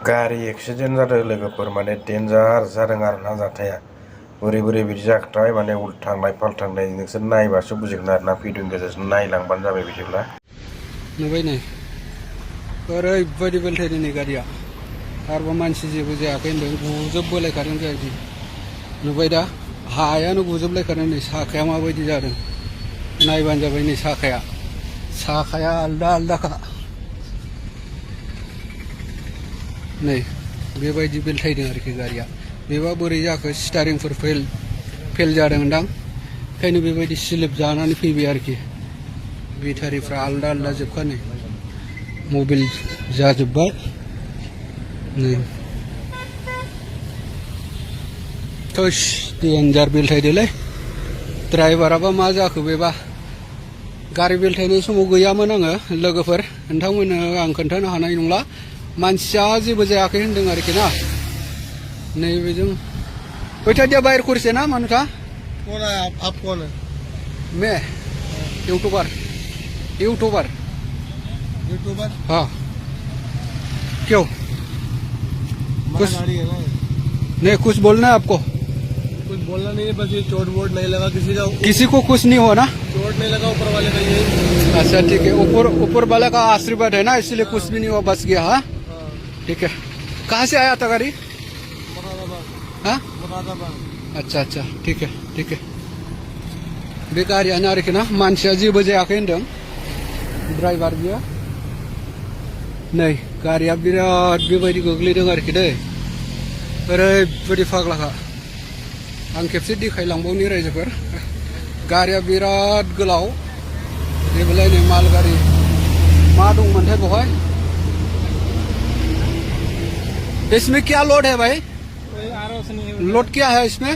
गारि एक्सिडेन्ट जादों लोगोफोर माने डेन्जार जादों आरोना जाथाया बोरै बोरै बिदि जाखोथाय माने उल्थांनाय फाल्थांनाय नोंसोर नायबासो बुजिगोन आरोना भिडिअनि गेजेरजों नायलांबानो जाबाय बिदिब्ला नुबाय नै ओरैबायदि बेलथायदों नै गारिया आरोबाव मानसि जेबो जायाखै होनदों गुजोबबोलायखादों गारि नुबाय दा हायानो गुजोबलायखादों नै साखाया माबायदि जादों नायबानो जाबाय नै साखाया आलदा आलदाखा नै बेबायदि बेलथायदों आरोखि गारिया बेबा बोरै जाखो स्टारिंफोर फेल जादोंदां ओंखायनो बेबायदि स्लिप जानानै फैबाय आरोखि बेटारिफ्रा आलदा आलदा जोबखा नै मबिल जाजोब्बाय नै थोस डेन्जार बेलथायदोलै ड्राइभाराबा मा जाखो बेबा गारि बेलथायनाय समाव गैयामोन आङो लोगोफोर नोंथांमोननो आं खोन्थानो हानाय नंला मानसिया जेबो जायाखै होनदों आरोखि ना नैबेजों बैठा दिया बाहर खुरसे ना मानुथा कौन है आप कौन है? मैं यूट्यूबर यूट्यूबर हाँ क्यों कुछ गाड़ी है ना नहीं कुछ बोलना है आपको कुछ बोलना नहीं है बस ये चोट वोट नहीं लगा किसी को कुछ नहीं हो ना चोट नहीं लगा ऊपर वाले का ये अच्छा ठीक है ऊपर वाले का आशीर्वाद है ना इसलिए कुछ भी नहीं हुआ बच गया हाँ ठीक है कहाँ से आया था गाड़ी हाँ अच्छा अच्छा ठीक है बे गारियानो आरोखि ना मानसिया जेबो जायाखै होनदों ड्राइभार बियो नै गारिया बिराद बेबायदि गोग्लैदों आरोखि दै ओरैबायदि फाग्लाखा आं खेबसे देखायलांबावनि रायजोफोर गारिया बिराद गोलाव बेबोलाय नै माल गारि मा दंमोनथाय बेवहाय इसमें क्या लोड है भाई कोई आर नहीं लोड क्या है इसमें